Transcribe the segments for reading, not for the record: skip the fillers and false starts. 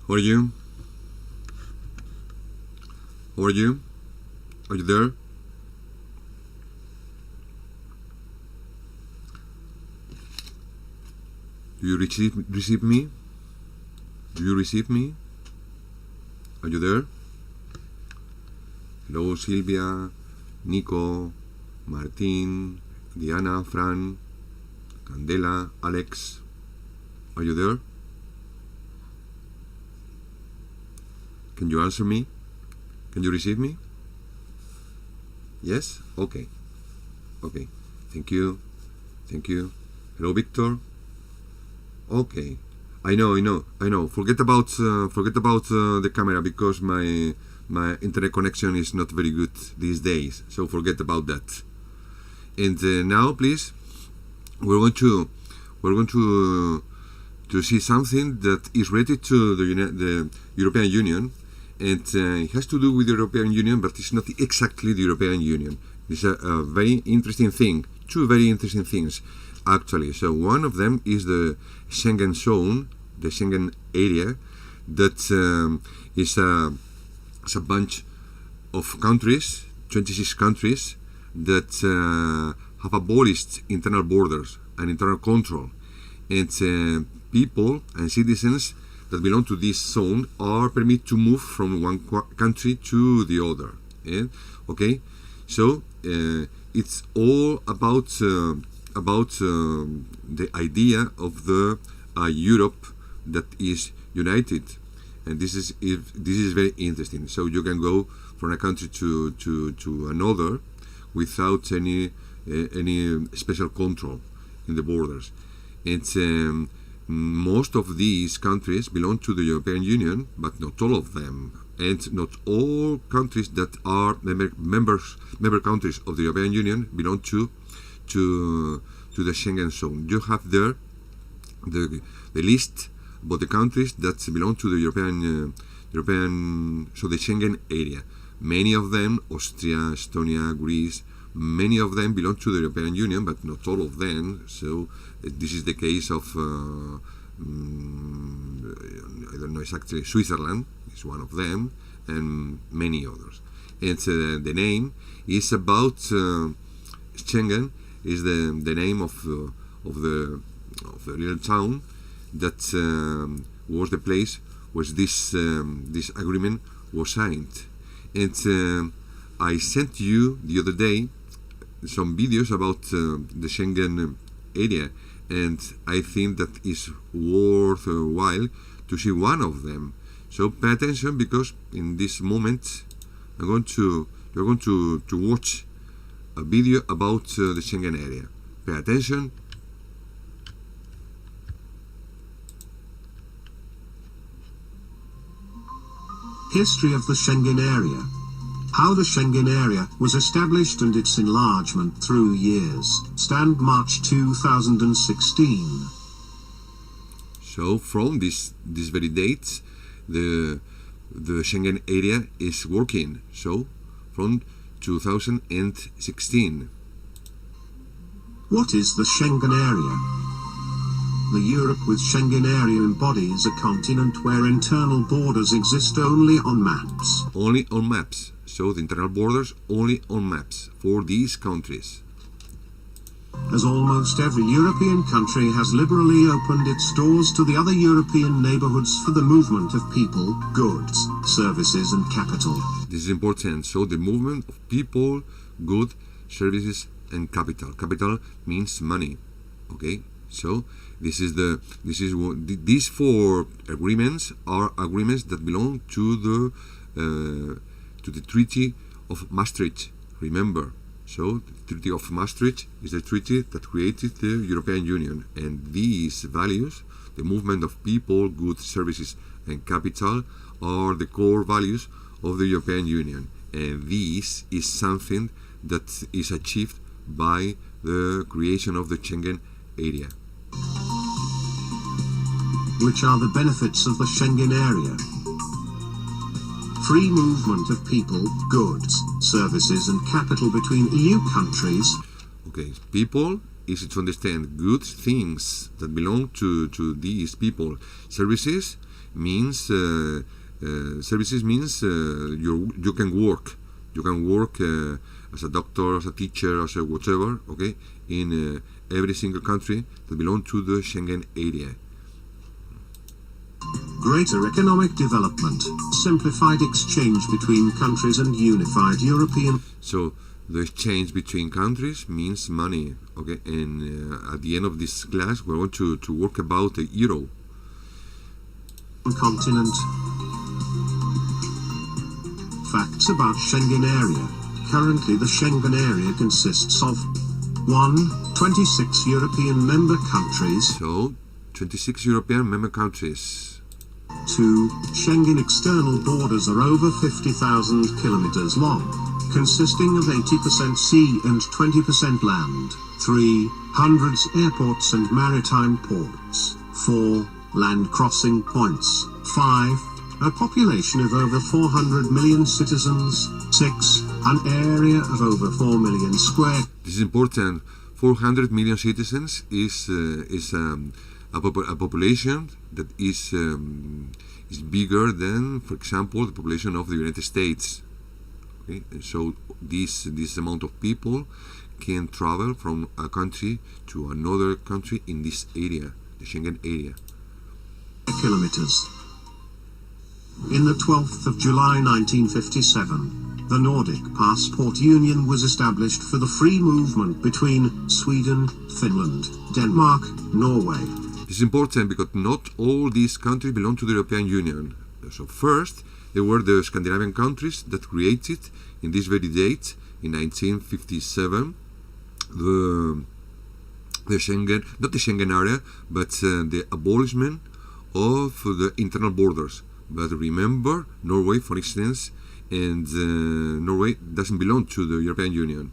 How are you? How are you? Are you there? Do you receive me? Do you receive me? Are you there? Hello, Silvia, Nico, Martin, Diana, Fran, Candela, Alex. Are you there? Can you answer me? Can you receive me? Yes? Okay. Okay. Thank you. Thank you. Hello, Victor. Okay. I know. Forget about the camera because my internet connection is not very good these days. So forget about that. And now, please, we're going to see something that is related to the European Union, and it has to do with the European Union, but it's not exactly the European Union. It's a very interesting thing. Two very interesting things, actually. So one of them is the Schengen zone, the Schengen area, that is a bunch of countries, 26 countries, that have abolished internal borders and internal control. And people and citizens that belong to this zone are permitted to move from one country to the other. Okay, so it's all about the idea of the Europe that is united, and this is very interesting. So you can go from a country to another without any special control in the borders. And most of these countries belong to the European Union, but not all of them, and not all countries that are member countries of the European Union belong to the Schengen zone. You have there the list about the countries that belong to the European so the Schengen area. Many of them, Austria, Estonia, Greece, many of them belong to the European Union, but not all of them. So this is the case of I don't know exactly, Switzerland is one of them, and many others. And the name is about Schengen is the name of the little town that was the place where this agreement was signed. And I sent you the other day some videos about the Schengen area, and I think that is worthwhile to see one of them. So pay attention, because in this moment you're going to watch a video about the Schengen area. Pay attention. History of the Schengen area. How the Schengen area was established and its enlargement through years. Stand March 2016. So from this very date, the Schengen area is working. So from 2016. What is the Schengen area? The Europe with Schengen area embodies a continent where internal borders exist only on maps. Only on maps. So the internal borders only on maps for these countries. As almost every European country has liberally opened its doors to the other European neighborhoods for the movement of people, goods, services and capital. This is important. So the movement of people, goods, services and capital. Capital means money. Okay? So these four agreements are agreements that belong to the Treaty of Maastricht. Remember, so the Treaty of Maastricht is the treaty that created the European Union, and these values, the movement of people, goods, services and capital, are the core values of the European Union, and this is something that is achieved by the creation of the Schengen area. Which are the benefits of the Schengen area? Free movement of people, goods, services and capital between EU countries. Okay, people, easy to understand. Goods, things that belong to these people. Services means services means you can work. You can work as a doctor, as a teacher, as a whatever. Okay, in every single country that belong to the Schengen area. Greater economic development, simplified exchange between countries and unified European. So the exchange between countries means money. Okay, and at the end of this class, we're going to work about the euro. Continent. Facts about Schengen area. Currently the Schengen area consists of 26 European member countries. So 26 European member countries. 2. Schengen external borders are over 50,000 kilometers long, consisting of 80% sea and 20% land. 3. Hundreds airports and maritime ports. 4. Land crossing points. 5. A population of over 400 million citizens. 6. An area of over 4 million square. This is important. 400 million citizens is a population that is bigger than, for example, the population of the United States. Okay? And so this amount of people can travel from a country to another country in this area, the Schengen area. Kilometers. In the 12th of July 1957, the Nordic Passport Union was established for the free movement between Sweden, Finland, Denmark, Norway. This is important because not all these countries belong to the European Union. So first, there were the Scandinavian countries that created, in this very date, in 1957, the Schengen, not the Schengen area, but the abolishment of the internal borders. But remember, Norway, for instance, and Norway doesn't belong to the European Union.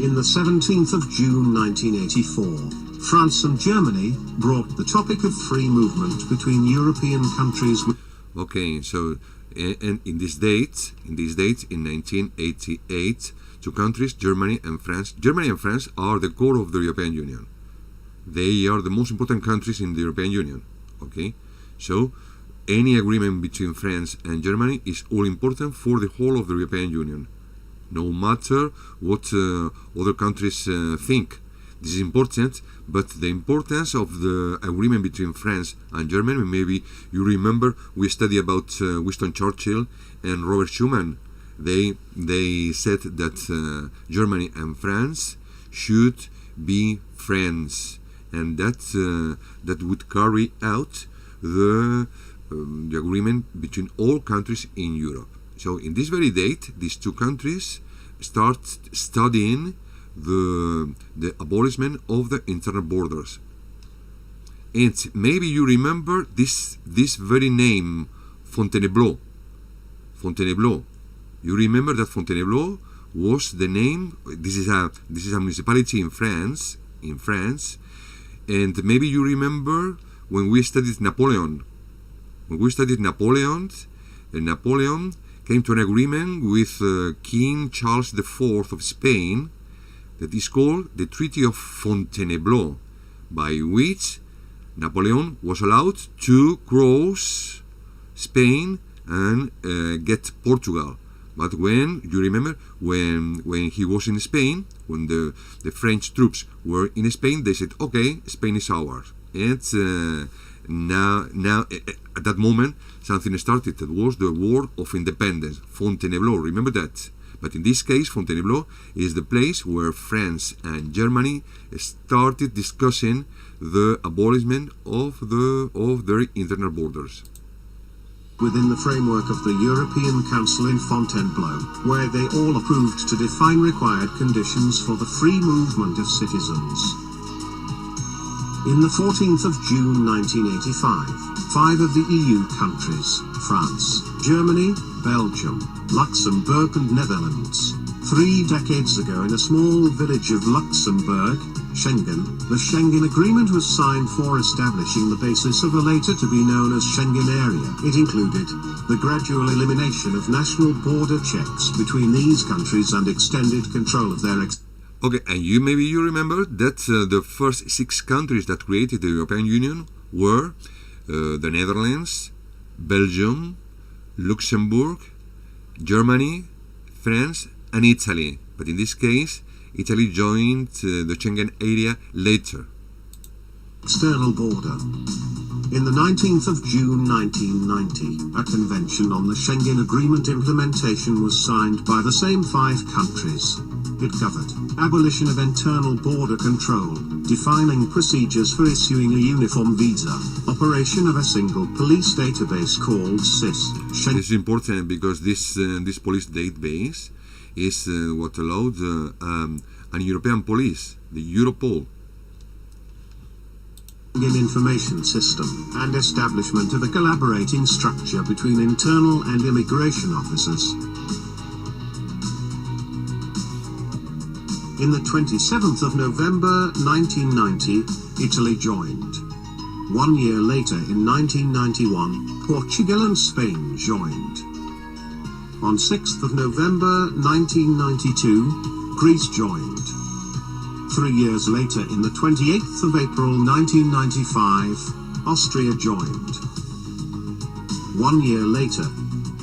In the 17th of June 1984, France and Germany brought the topic of free movement between European countries. Okay, so and in this date, in 1988, two countries, Germany and France. Germany and France are the core of the European Union. They are the most important countries in the European Union. Okay, so any agreement between France and Germany is all important for the whole of the European Union, no matter what other countries think. This is important, but the importance of the agreement between France and Germany, maybe you remember we studied about Winston Churchill and Robert Schuman. They said that Germany and France should be friends, and that would carry out the agreement between all countries in Europe. So in this very date, these two countries start studying the abolishment of the internal borders. And maybe you remember this very name, Fontainebleau. Fontainebleau. You remember that Fontainebleau was the name. This is a municipality in France. And maybe you remember when we studied Napoleon. When we studied Napoleon, Napoleon came to an agreement with King Charles IV of Spain that is called the Treaty of Fontainebleau, by which Napoleon was allowed to cross Spain and get Portugal. But when, you remember, when he was in Spain, when the French troops were in Spain, they said, okay, Spain is ours. And now at that moment, something started. That was the War of Independence, Fontainebleau. Remember that? But in this case, Fontainebleau is the place where France and Germany started discussing the abolishment of their internal borders. Within the framework of the European Council in Fontainebleau, where they all approved to define required conditions for the free movement of citizens. In the 14th of June 1985, 5 of the EU countries, France, Germany, Belgium, Luxembourg and Netherlands, 3 decades ago in a small village of Luxembourg, Schengen, the Schengen Agreement was signed for establishing the basis of a later to be known as Schengen area. It included the gradual elimination of national border checks between these countries and extended control of their Okay, and maybe you remember that the first 6 countries that created the European Union were the Netherlands, Belgium, Luxembourg, Germany, France, and Italy. But in this case, Italy joined the Schengen area later. External border. In the 19th of June 1990, a convention on the Schengen Agreement implementation was signed by the same 5 countries. It covered abolition of internal border control, defining procedures for issuing a uniform visa, operation of a single police database called SIS. This is important because this police database is what allowed an European police, the Europol. Schengen information system and establishment of a collaborating structure between internal and immigration officers. In the 27th of November 1990, Italy joined. 1 year later, in 1991, Portugal and Spain joined. On 6th of November 1992, Greece joined. 3 years later, in the 28th of April 1995, Austria joined. 1 year later,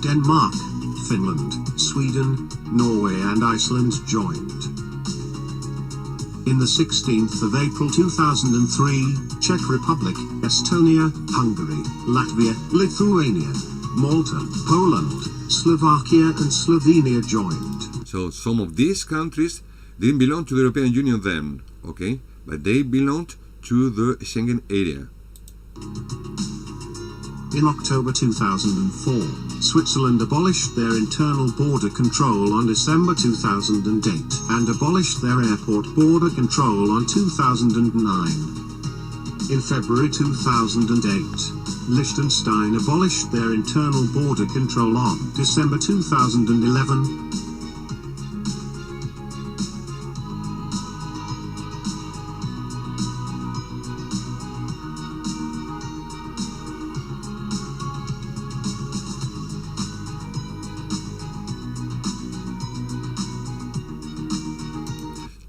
Denmark, Finland, Sweden, Norway and Iceland joined. In the 16th of April 2003, Czech Republic, Estonia, Hungary, Latvia, Lithuania, Malta, Poland, Slovakia and Slovenia joined. So some of these countries didn't belong to the European Union then, okay? But they belonged to the Schengen area. In October 2004, Switzerland abolished their internal border control on December 2008 and abolished their airport border control on 2009. In February 2008, Liechtenstein abolished their internal border control on December 2011.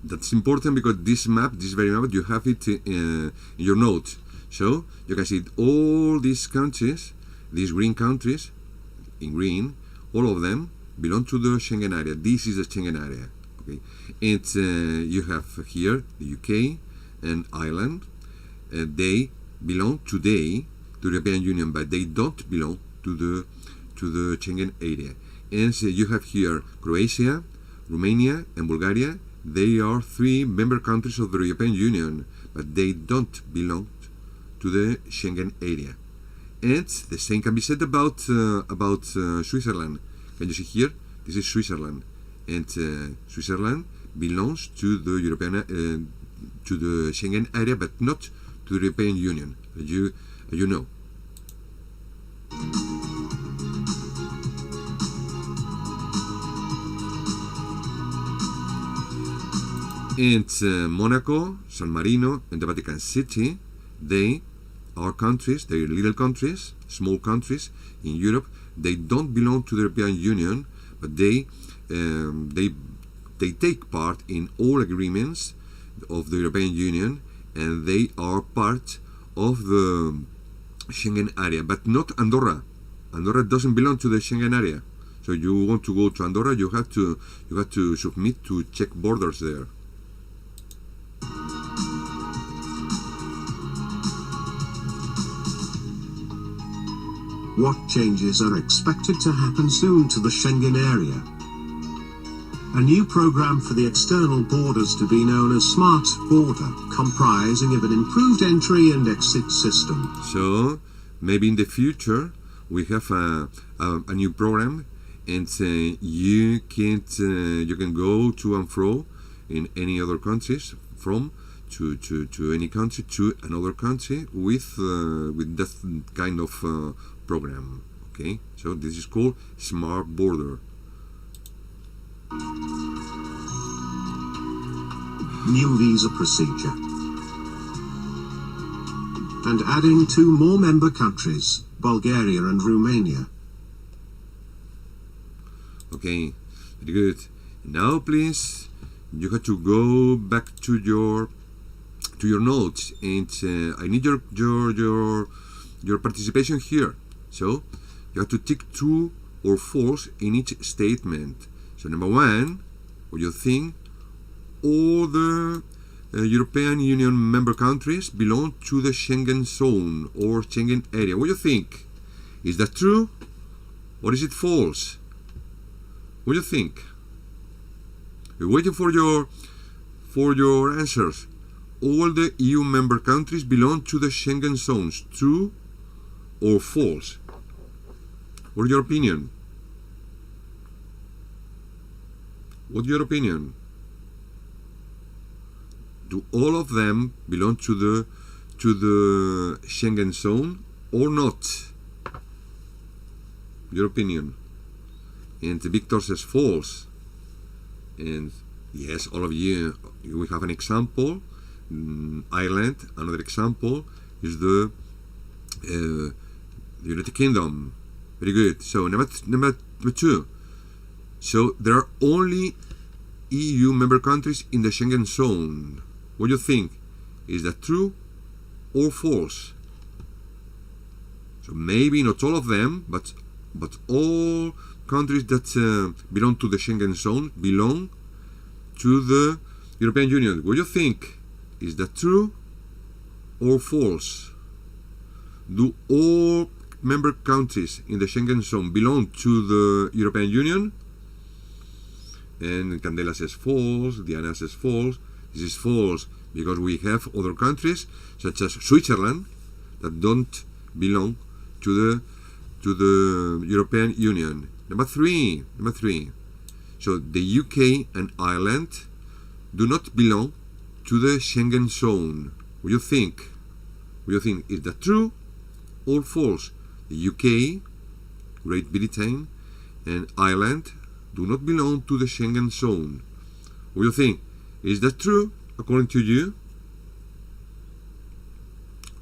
That's important because this very map, you have it in your notes. So you can see all these countries, these green countries, in green, all of them belong to the Schengen area. This is the Schengen area. Okay, and you have here the UK and Ireland. They belong today to the European Union, but they don't belong to the Schengen area. And so you have here Croatia, Romania, and Bulgaria. They are 3 member countries of the European Union, but they don't belong to the Schengen area. And the same can be said about Switzerland. Can you see here? This is Switzerland, and Switzerland belongs to the to the Schengen area, but not to the European Union, as you know. And Monaco, San Marino, and the Vatican City, they are countries, they're little countries, small countries in Europe. They don't belong to the European Union, but they take part in all agreements of the European Union, and they are part of the Schengen area, but not Andorra. Andorra doesn't belong to the Schengen area. So you want to go to Andorra, you have to submit to check borders there. What changes are expected to happen soon to the Schengen area? A new program for the external borders to be known as Smart Border, comprising of an improved entry and exit system. So maybe in the future we have a new program, and you can go to and fro in any other countries, from to any country to another country with that kind of program. Okay, so this is called Smart Border. New visa procedure. And adding 2 more member countries, Bulgaria and Romania. Okay, very good. Now please, you have to go back to your notes, and I need your your participation here. So you have to tick true or false in each statement. So number one, what you think all the European Union member countries belong to the Schengen zone or Schengen area. What do you think? Is that true or is it false? What do you think? We're waiting for your answers. All the EU member countries belong to the Schengen zones. True or false? What's your opinion? What's your opinion? Do all of them belong to the Schengen zone or not? Your opinion. And Victor says false. And yes, all of you, we have an example. Ireland. Another example is the United Kingdom. Very good. So number two. So there are only EU member countries in the Schengen zone. What do you think? Is that true or false? So maybe not all of them, but all countries that belong to the Schengen zone belong to the European Union. What do you think? Is that true or false? Do all member countries in the Schengen zone belong to the European Union? And Candela says false, Diana says false. This is false because we have other countries such as Switzerland that don't belong to the European Union. Number three. So the UK and Ireland do not belong to the Schengen zone. What do you think? Is that true or false? The UK, Great Britain, and Ireland do not belong to the Schengen zone. What do you think? Is that true according to you?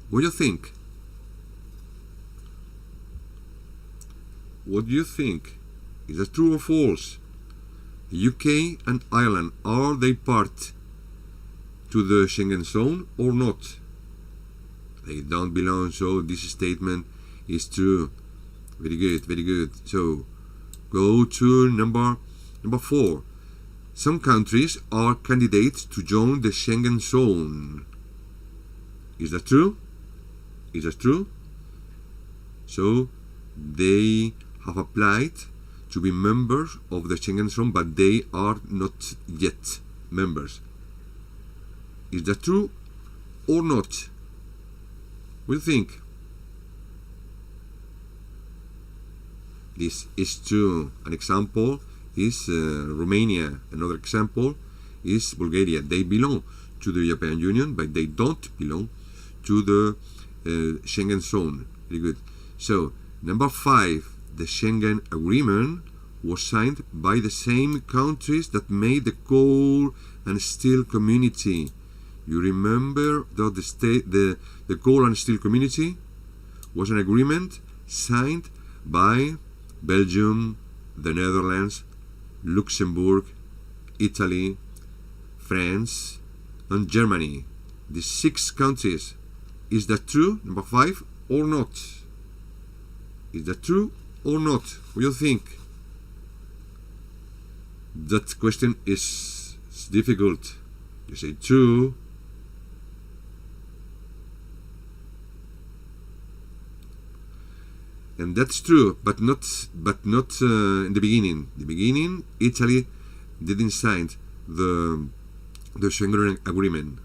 What do you think? What do you think? Is that true or false? The UK and Ireland, are they part to the Schengen zone or not? They don't belong, so this statement is true. Very good. So go to number 4. Some countries are candidates to join the Schengen zone. Is that true? So they have applied to be members of the Schengen zone, but they are not yet members. Is that true or not? What do you think? This is true. An example is Romania. Another example is Bulgaria. They belong to the European Union, but they don't belong to the Schengen zone. Very good. So, number 5, the Schengen Agreement was signed by the same countries that made the coal and steel community. You remember that the coal and steel community was an agreement signed by Belgium, the Netherlands, Luxembourg, Italy, France, and Germany. The 6 countries. Is that true, number 5, or not? Is that true or not? What do you think? That question is difficult. You say true. And that's true, but not in the beginning. The beginning, Italy didn't sign the Schengen Agreement.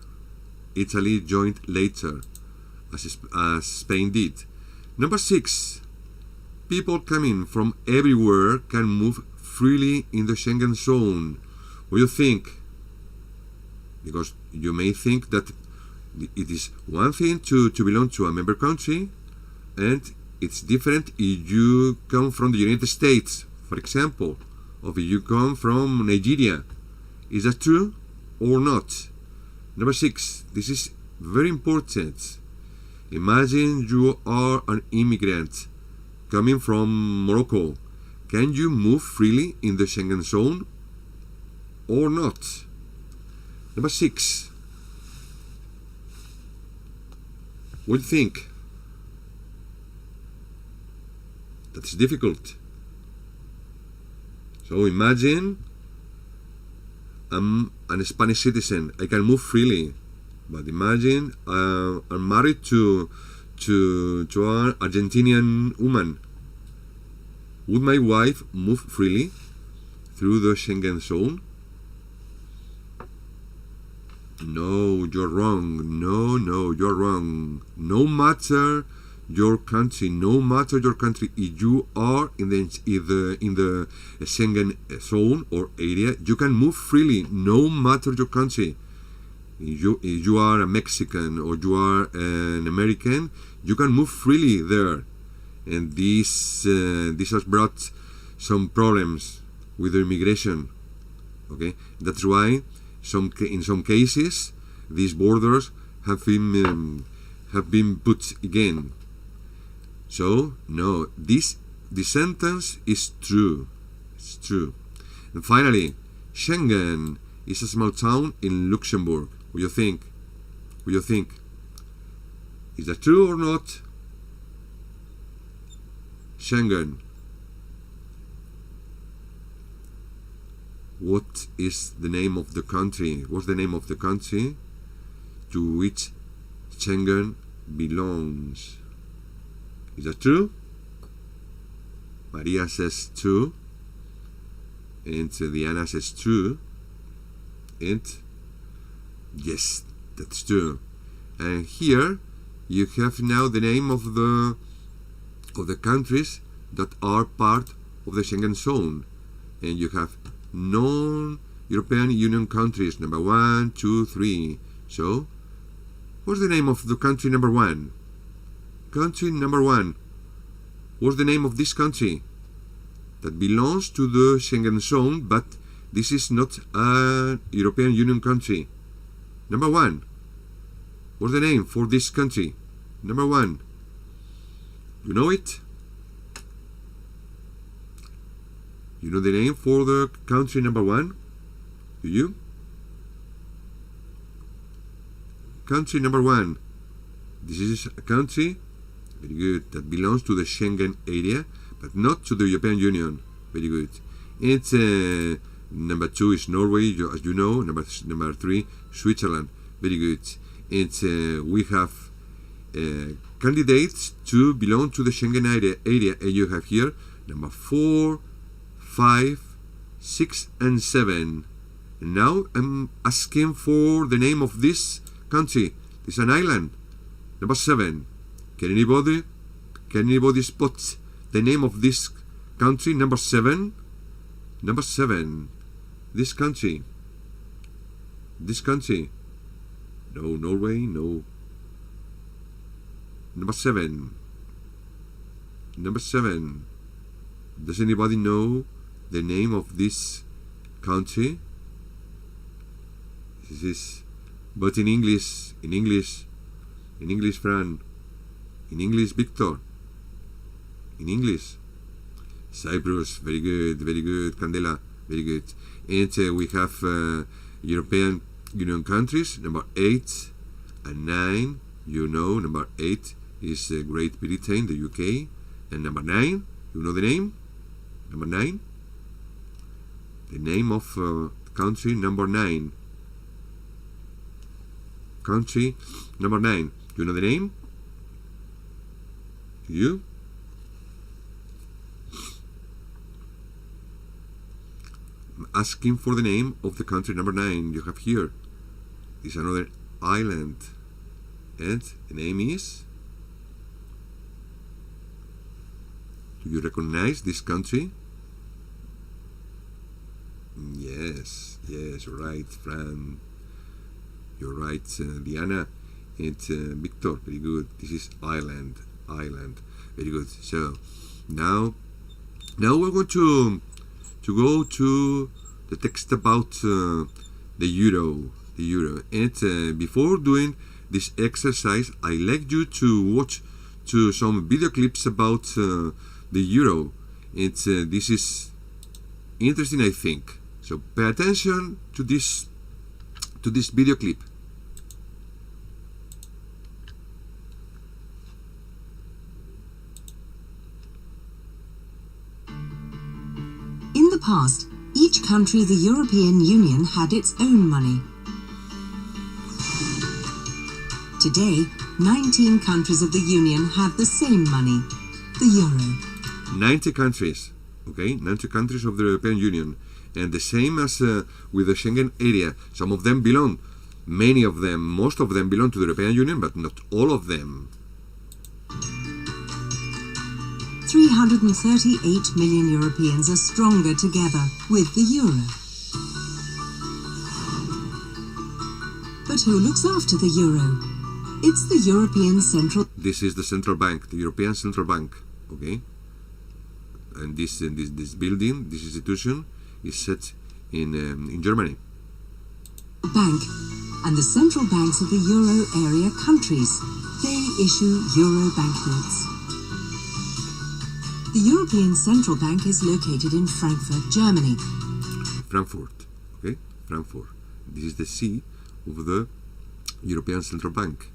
Italy joined later, as Spain did. Number 6, people coming from everywhere can move freely in the Schengen zone. What do you think? Because you may think that it is one thing to belong to a member country, and it's different if you come from the United States, for example, or if you come from Nigeria. Is that true or not? Number 6, this is very important. Imagine you are an immigrant coming from Morocco. Can you move freely in the Schengen zone or not? Number 6. What do you think? That's difficult. So imagine I'm a Spanish citizen. I can move freely. But imagine I'm married to an Argentinian woman. Would my wife move freely through the Schengen zone? No, you're wrong. No, you're wrong. No matter your country, if you are in the Schengen zone or area, you can move freely, no matter your country. If you are a Mexican or you are an American, you can move freely there. And this has brought some problems with the immigration. Okay, that's why in some cases these borders have been put again. So no, this sentence is true. It's true. And finally, Schengen is a small town in Luxembourg. What do you think? What do you think? Is that true or not? Schengen. What is the name of the country? What's the name of the country to which Schengen belongs? Is that true? Maria says true. And Diana says true. And yes, that's true. And here you have now the name of the countries that are part of the Schengen zone. And you have non-European Union countries, number 1, 2, 3. So, what's the name of the country number 1? Country number 1. What's the name of this country? That belongs to the Schengen zone, but this is not a European Union country. Number 1. What's the name for this country? Number 1. You know it? You know the name for the country number 1? Do you? Country number 1. This is a country, very good, that belongs to the Schengen area, but not to the European Union. Very good. And number 2 is Norway, as you know. Number 3, Switzerland. Very good. And we have candidates to belong to the Schengen area, and you have here number 4, 5, 6, and 7. And now I'm asking for the name of this country. It's an island. Number 7. Can anybody spot the name of this country? Number 7. Number 7. This country. No, Norway, no. Number 7. Does anybody know the name of this country? This is, but in English, Fran, in English, Victor, in English. Cyprus, very good, Candela, very good. And we have European Union countries, number 8 and 9. You know, number 8 is Great Britain, the UK, and number 9, you know the name? Number 9? The name of country number 9. Country number 9. You know the name? You? I'm asking for the name of the country number 9. You have here. It's another island. And the name is? Do you recognize this country? Yes, right, Fran. You're right, Diana and Victor. Very good. This is Ireland. Very good. So now we're going to go to the text about the euro. And before doing this exercise, I like you to watch some video clips about the euro. And this is interesting, I think. So pay attention to this video clip. the past, each country of the European Union had its own money. Today, 19 countries of the Union have the same money, the euro. 90 countries, okay? 90 countries of the European Union. And the same as with the Schengen area. Some of them belong, many of them, most of them belong to the European Union, but not all of them. 338 million Europeans are stronger together with the euro. But who looks after the euro? It's the European Central... This is the central bank, the European Central Bank, okay? And this building, this institution, is set in Germany. Bank and the central banks of the euro area countries. They issue euro banknotes. The European Central Bank is located in Frankfurt, Germany. Frankfurt, okay? Frankfurt. This is the seat of the European Central Bank.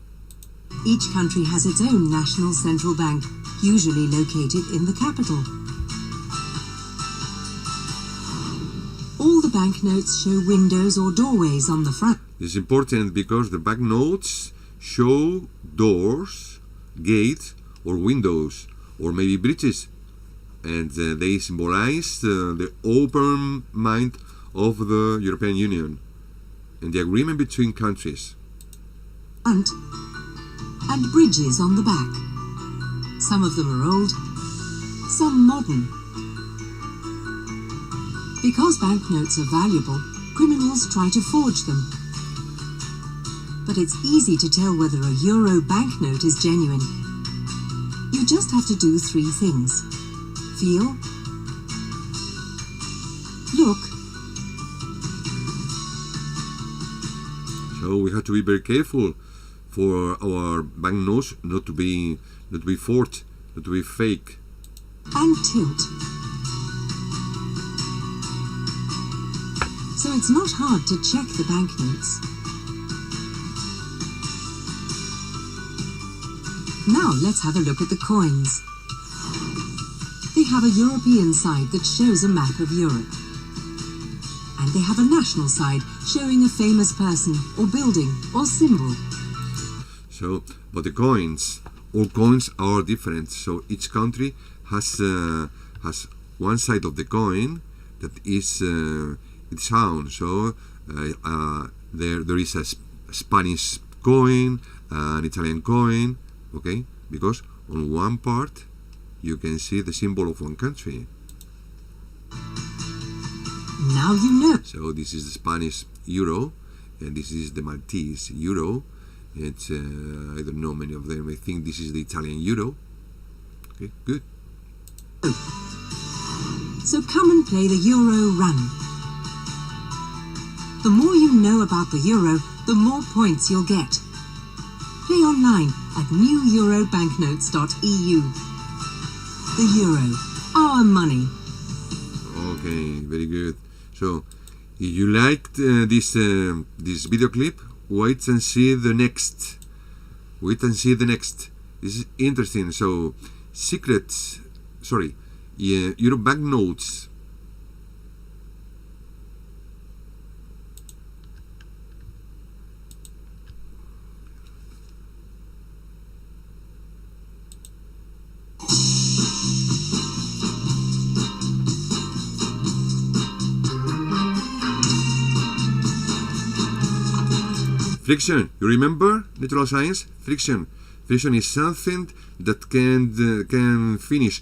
Each country has its own national central bank, usually located in the capital. All the banknotes show windows or doorways on the front. This is important because the banknotes show doors, gates, or windows, or maybe bridges, and they symbolize the open mind of the European Union and the agreement between countries. And bridges on the back. Some of them are old, some modern. Because banknotes are valuable, criminals try to forge them. But it's easy to tell whether a euro banknote is genuine. You just have to do 3 things. Feel, look. So we have to be very careful for our banknotes not to be forged, not to be fake. And tilt. So it's not hard to check the banknotes. Now let's have a look at the coins. They have a European side that shows a map of Europe. And they have a national side showing a famous person or building or symbol. So, but the coins, all coins are different. So each country has one side of the coin that is its own. So there is a Spanish coin, an Italian coin, okay? Because on one part you can see the symbol of one country. Now you know. So this is the Spanish euro, and this is the Maltese euro. It's I don't know many of them. I think this is the Italian euro. Okay, good. So come and play the Euro Run. The more you know about the euro, the more points you'll get. Play online at newerobanknotes.eu. The euro, our money. Okay, very good. So, if you liked this video clip, wait and see the next. Wait and see the next. This is interesting. So, euro banknotes. Friction, you remember natural science? Friction. Friction is something that can finish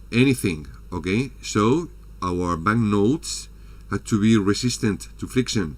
anything. Okay, so our banknotes had to be resistant to friction.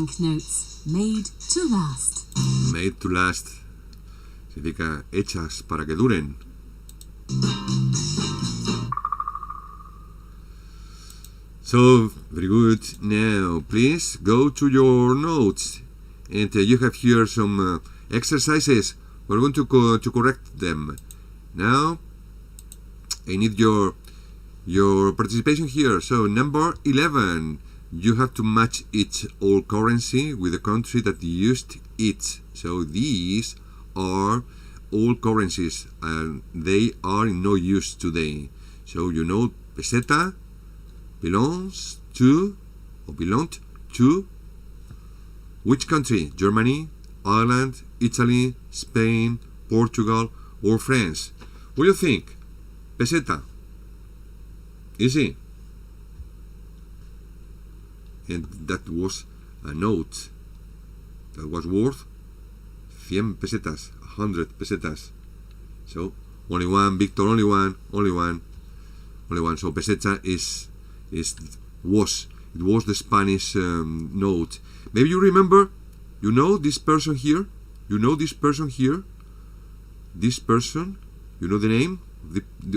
banknotes, made to last. Made to last. Significa hechas para que duren. So, very good. Now, please go to your notes. And you have here some exercises. We're going to correct them. Now, I need your participation here. So, number 11. You have to match its old currency with the country that used it. So, these are old currencies and they are in no use today. So, you know, peseta belongs to or belonged to which country? Germany, Ireland, Italy, Spain, Portugal, or France? What do you think? Peseta. Easy. And that was a note that was worth 100 pesetas, 100 pesetas. So only one, Victor, only one. So peseta was the Spanish note. Maybe you remember, you know this person here? This person, you know the name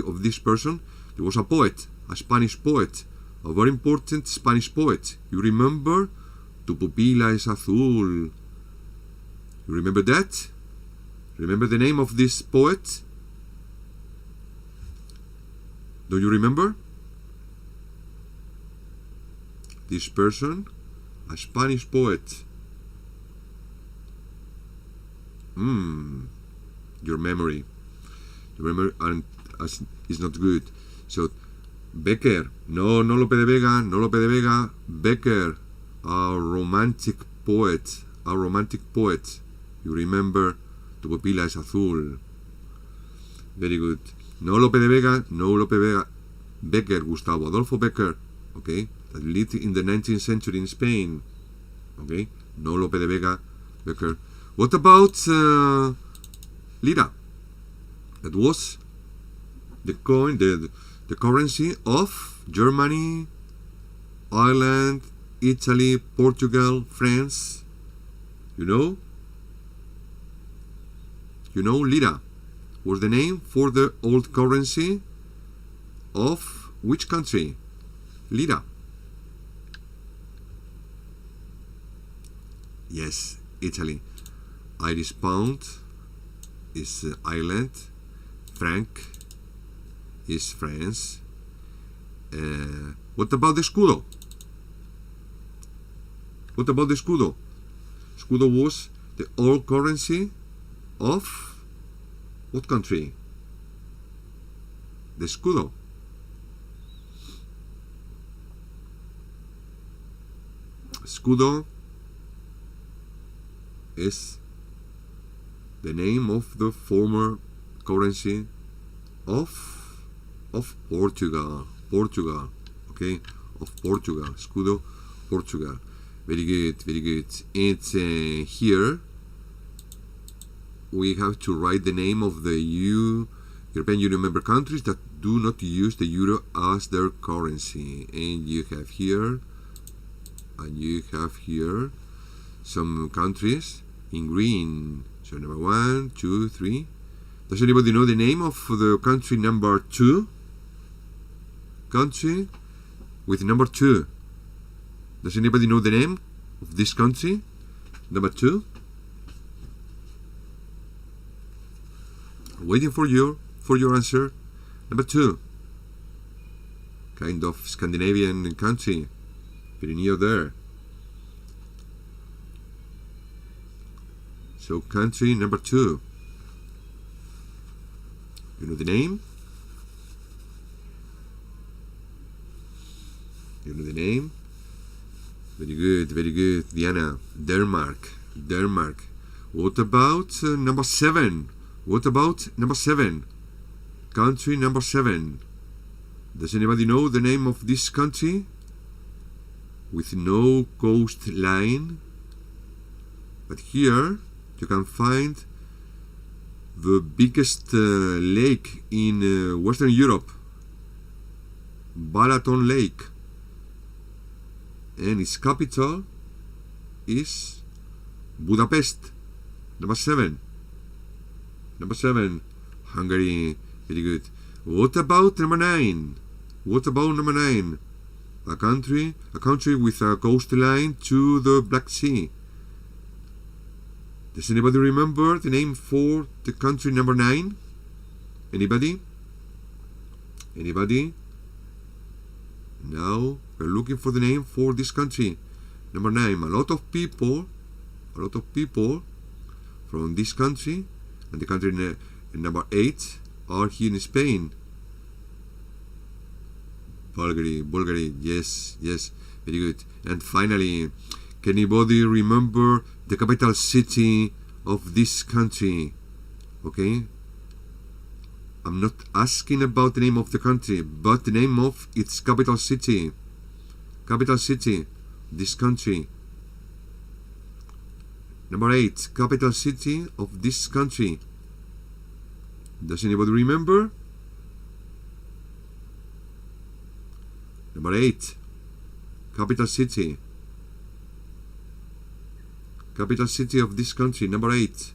of this person? He was a poet, a Spanish poet, a very important Spanish poet. You remember? Tu pupila es azul. You remember that? Remember the name of this poet? Do you remember? This person, a Spanish poet. Your memory is not good. So, Becker, no Lope de Vega, Becker, a romantic poet. You remember, Tu pupila es azul. Very good. No Lope de Vega, Becker, Gustavo Adolfo Becker, okay, that lived in the 19th century in Spain, okay, no Lope de Vega, Becker. What about lira? That was the coin, the currency of Germany, Ireland, Italy, Portugal, France. You know, lira was the name for the old currency of which country? Lira. Yes, Italy. Irish pound is Ireland. Franc is France. What about the scudo? Scudo was the old currency of what country? The scudo. Scudo is the name of the former currency of Portugal. Okay, of Portugal. Scudo, Portugal. Very good. And here we have to write the name of the European Union member countries that do not use the euro as their currency. And you have here some countries in green. So number 1, 2, 3. Does anybody know the name of the country number 2? Country with number 2. Does anybody know the name of this country? Number 2. Waiting for your answer. Number 2. Kind of Scandinavian country. Very near there. So country number 2. You know the name? Very good, Diana. Denmark. What about number 7? Country number 7. Does anybody know the name of this country? With no coastline. But here you can find the biggest lake in Western Europe, Balaton Lake, and its capital is Budapest. Number 7. Number 7, Hungary. Very good. What about number 9? What about number 9? A country with a coastline to the Black Sea. Does anybody remember the name for the country number 9? Anybody? Anybody? Now we're looking for the name for this country. Number 9. A lot of people from this country, and the country number 8 are here in Spain. Bulgaria, yes, very good. And finally, can anybody remember the capital city of this country? Okay, I'm not asking about the name of the country, but the name of its capital city. Capital city, this country. Number 8, capital city of this country. Does anybody remember? Number 8, capital city. Capital city of this country, number 8.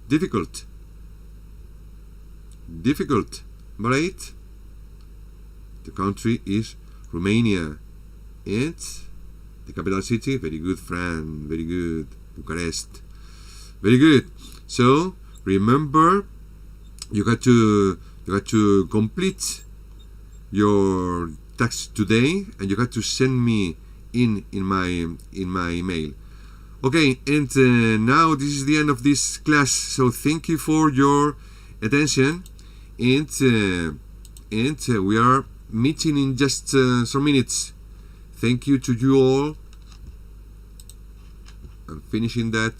Difficult. Number 8. The country is Romania. And the capital city, very good, Fran, very good, Bucharest. Very good. So remember, you got to complete your task today, and you got to send me in my email. Okay, and now this is the end of this class. So thank you for your attention, and we are meeting in just some minutes. Thank you to you all. I'm finishing that.